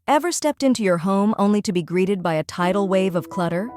Ever stepped into your home only to be greeted by a tidal wave of clutter?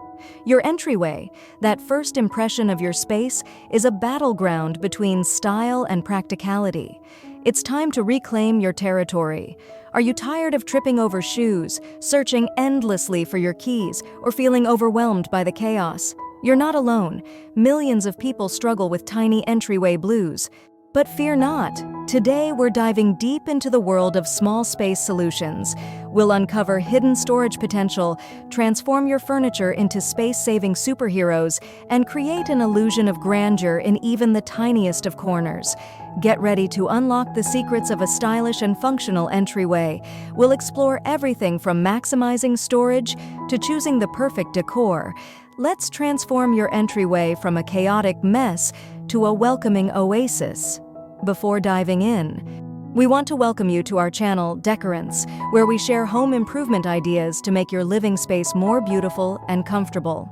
Your entryway, that first impression of your space, is a battleground between style and practicality. It's time to reclaim your territory. Are you tired of tripping over shoes, searching endlessly for your keys, or feeling overwhelmed by the chaos? You're not alone. Millions of people struggle with tiny entryway blues. But fear not. Today, we're diving deep into the world of small space solutions. We'll uncover hidden storage potential, transform your furniture into space-saving superheroes, and create an illusion of grandeur in even the tiniest of corners. Get ready to unlock the secrets of a stylish and functional entryway. We'll explore everything from maximizing storage to choosing the perfect decor. Let's transform your entryway from a chaotic mess to a welcoming oasis. Before diving in, we want to welcome you to our channel, Decorants, where we share home improvement ideas to make your living space more beautiful and comfortable.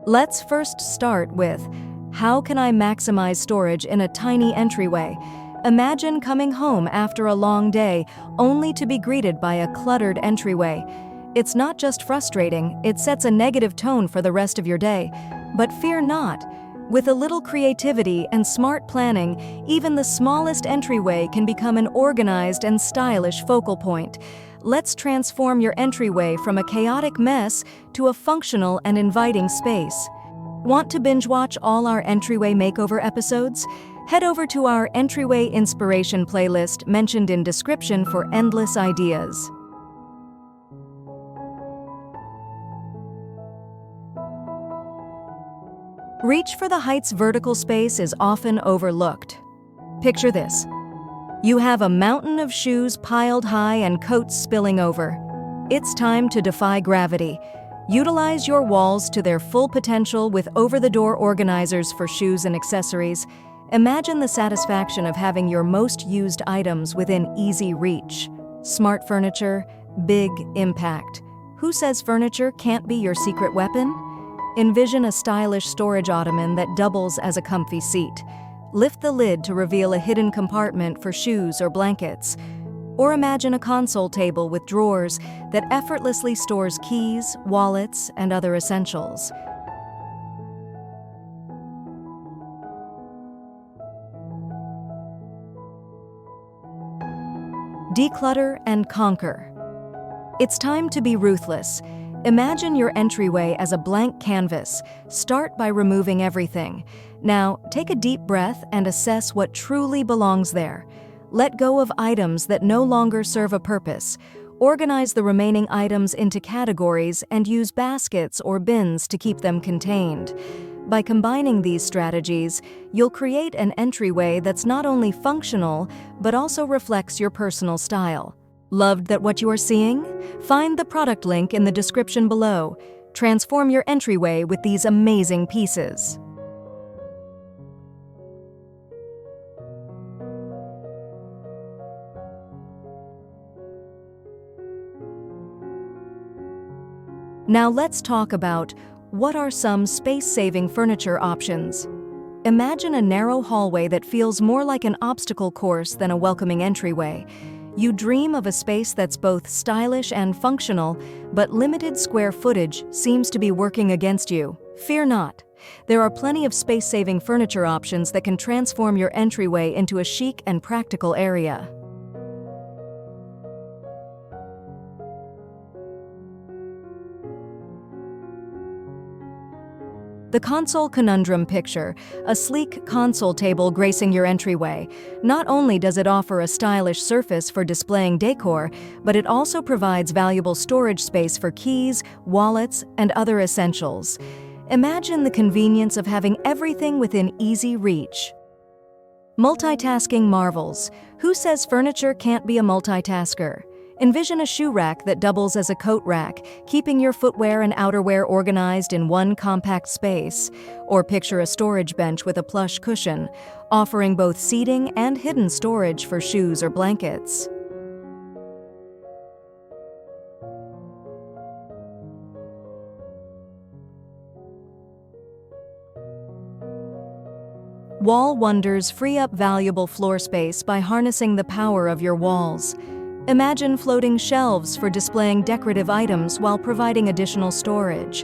Let's first start with, how can I maximize storage in a tiny entryway? Imagine coming home after a long day, only to be greeted by a cluttered entryway. It's not just frustrating, it sets a negative tone for the rest of your day. But fear not. With a little creativity and smart planning, even the smallest entryway can become an organized and stylish focal point. Let's transform your entryway from a chaotic mess to a functional and inviting space. Want to binge watch all our entryway makeover episodes? Head over to our entryway inspiration playlist mentioned in description for endless ideas. Reach for the Heights vertical space is often overlooked. Picture this. You have a mountain of shoes piled high and coats spilling over. It's time to defy gravity. Utilize your walls to their full potential with over-the-door organizers for shoes and accessories. Imagine the satisfaction of having your most used items within easy reach. Smart furniture, big impact. Who says furniture can't be your secret weapon? Envision a stylish storage ottoman that doubles as a comfy seat. Lift the lid to reveal a hidden compartment for shoes or blankets. Or imagine a console table with drawers that effortlessly stores keys, wallets, and other essentials. Declutter and conquer. It's time to be ruthless. Imagine your entryway as a blank canvas. Start by removing everything. Now, take a deep breath and assess what truly belongs there. Let go of items that no longer serve a purpose. Organize the remaining items into categories and use baskets or bins to keep them contained. By combining these strategies, you'll create an entryway that's not only functional, but also reflects your personal style. Loved that what you are seeing? Find the product link in the description below. Transform your entryway with these amazing pieces. Now let's talk about what are some space-saving furniture options. Imagine a narrow hallway that feels more like an obstacle course than a welcoming entryway. You dream of a space that's both stylish and functional, but limited square footage seems to be working against you. Fear not. There are plenty of space-saving furniture options that can transform your entryway into a chic and practical area. The console conundrum picture, a sleek console table gracing your entryway. Not only does it offer a stylish surface for displaying decor, but it also provides valuable storage space for keys, wallets, and other essentials. Imagine the convenience of having everything within easy reach. Multitasking marvels. Who says furniture can't be a multitasker? Envision a shoe rack that doubles as a coat rack, keeping your footwear and outerwear organized in one compact space. Or picture a storage bench with a plush cushion, offering both seating and hidden storage for shoes or blankets. Wall wonders free up valuable floor space by harnessing the power of your walls. Imagine floating shelves for displaying decorative items while providing additional storage.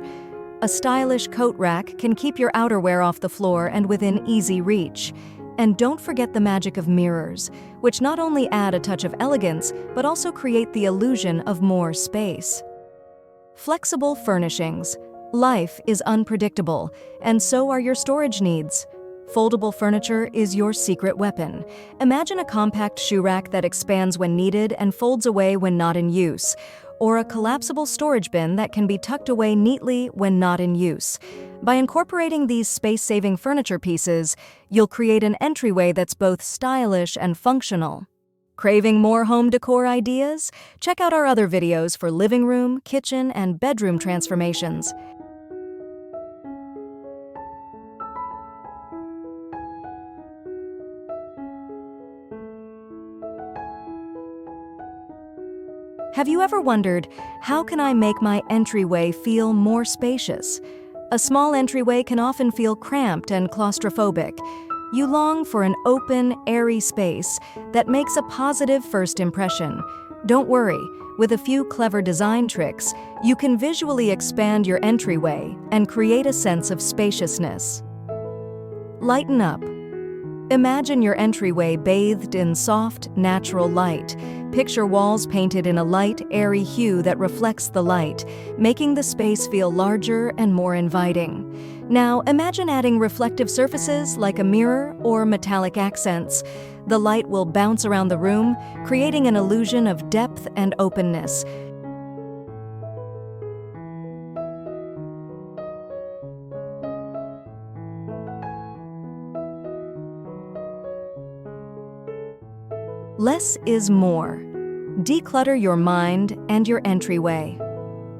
A stylish coat rack can keep your outerwear off the floor and within easy reach. And don't forget the magic of mirrors, which not only add a touch of elegance, but also create the illusion of more space. Flexible furnishings. Life is unpredictable, and so are your storage needs. Foldable furniture is your secret weapon. Imagine a compact shoe rack that expands when needed and folds away when not in use, or a collapsible storage bin that can be tucked away neatly when not in use. By incorporating these space-saving furniture pieces, you'll create an entryway that's both stylish and functional. Craving more home decor ideas? Check out our other videos for living room, kitchen, and bedroom transformations. Have you ever wondered, how can I make my entryway feel more spacious? A small entryway can often feel cramped and claustrophobic. You long for an open, airy space that makes a positive first impression. Don't worry, with a few clever design tricks, you can visually expand your entryway and create a sense of spaciousness. Lighten up. Imagine your entryway bathed in soft, natural light. Picture walls painted in a light, airy hue that reflects the light, making the space feel larger and more inviting. Now, imagine adding reflective surfaces like a mirror or metallic accents. The light will bounce around the room, creating an illusion of depth and openness. Less is more. Declutter your mind and your entryway.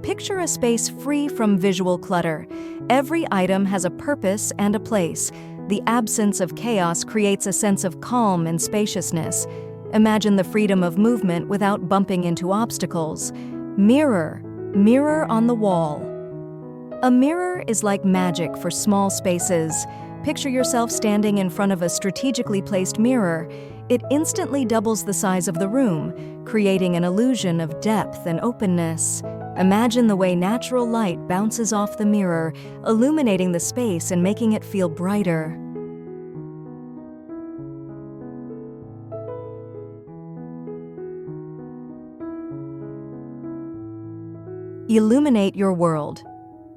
Picture a space free from visual clutter. Every item has a purpose and a place. The absence of chaos creates a sense of calm and spaciousness. Imagine the freedom of movement without bumping into obstacles. Mirror on the wall. A mirror is like magic for small spaces. Picture yourself standing in front of a strategically placed mirror. It instantly doubles the size of the room, creating an illusion of depth and openness. Imagine the way natural light bounces off the mirror, illuminating the space and making it feel brighter. Illuminate your world.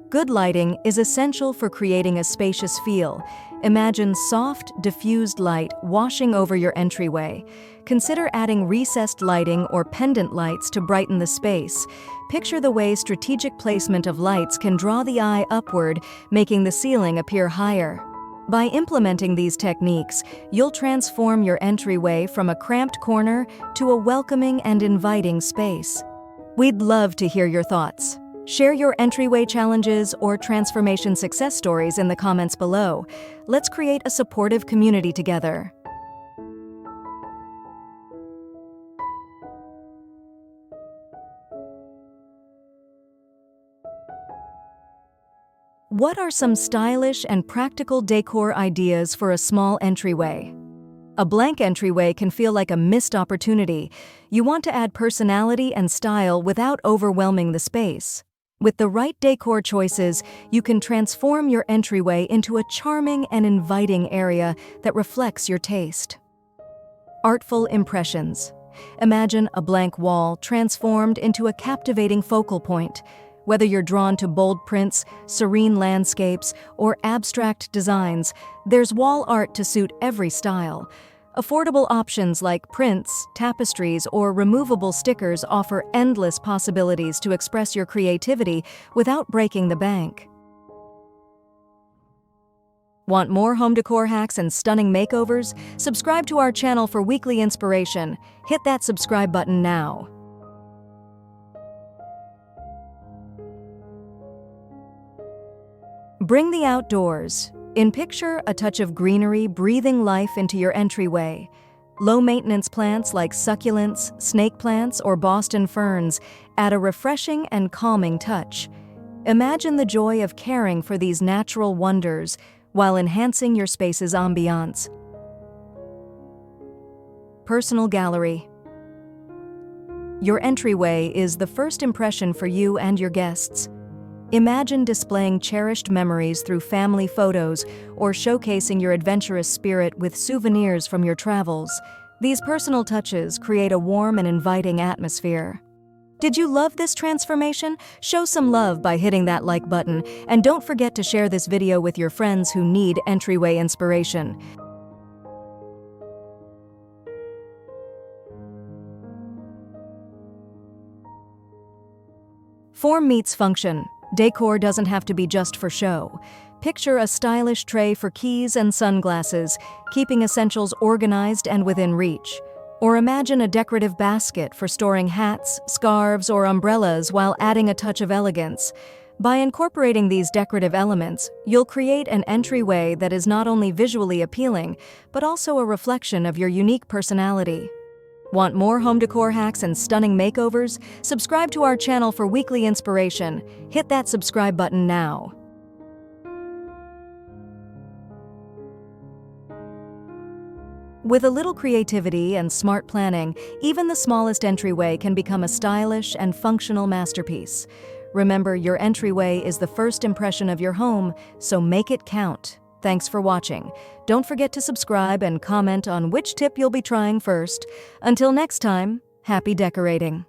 Good lighting is essential for creating a spacious feel. Imagine soft, diffused light washing over your entryway. Consider adding recessed lighting or pendant lights to brighten the space. Picture the way strategic placement of lights can draw the eye upward, making the ceiling appear higher. By implementing these techniques, you'll transform your entryway from a cramped corner to a welcoming and inviting space. We'd love to hear your thoughts. Share your entryway challenges or transformation success stories in the comments below. Let's create a supportive community together. What are some stylish and practical decor ideas for a small entryway? A blank entryway can feel like a missed opportunity. You want to add personality and style without overwhelming the space. With the right decor choices, you can transform your entryway into a charming and inviting area that reflects your taste. Artful impressions. Imagine a blank wall transformed into a captivating focal point. Whether you're drawn to bold prints, serene landscapes, or abstract designs, there's wall art to suit every style. Affordable options like prints, tapestries, or removable stickers offer endless possibilities to express your creativity without breaking the bank. Want more home decor hacks and stunning makeovers? Subscribe to our channel for weekly inspiration. Hit that subscribe button now. Bring the outdoors. Picture a touch of greenery breathing life into your entryway. Low-maintenance plants like succulents, snake plants, or Boston ferns add a refreshing and calming touch. Imagine the joy of caring for these natural wonders while enhancing your space's ambiance. Personal gallery. Your entryway is the first impression for you and your guests. Imagine displaying cherished memories through family photos or showcasing your adventurous spirit with souvenirs from your travels. These personal touches create a warm and inviting atmosphere. Did you love this transformation? Show some love by hitting that like button, and don't forget to share this video with your friends who need entryway inspiration. Form meets function. Decor doesn't have to be just for show. Picture a stylish tray for keys and sunglasses, keeping essentials organized and within reach. Or imagine a decorative basket for storing hats, scarves, or umbrellas while adding a touch of elegance. By incorporating these decorative elements, you'll create an entryway that is not only visually appealing, but also a reflection of your unique personality. Want more home decor hacks and stunning makeovers? Subscribe to our channel for weekly inspiration. Hit that subscribe button now. With a little creativity and smart planning, even the smallest entryway can become a stylish and functional masterpiece. Remember, your entryway is the first impression of your home, so make it count. Thanks for watching. Don't forget to subscribe and comment on which tip you'll be trying first. Until next time, happy decorating!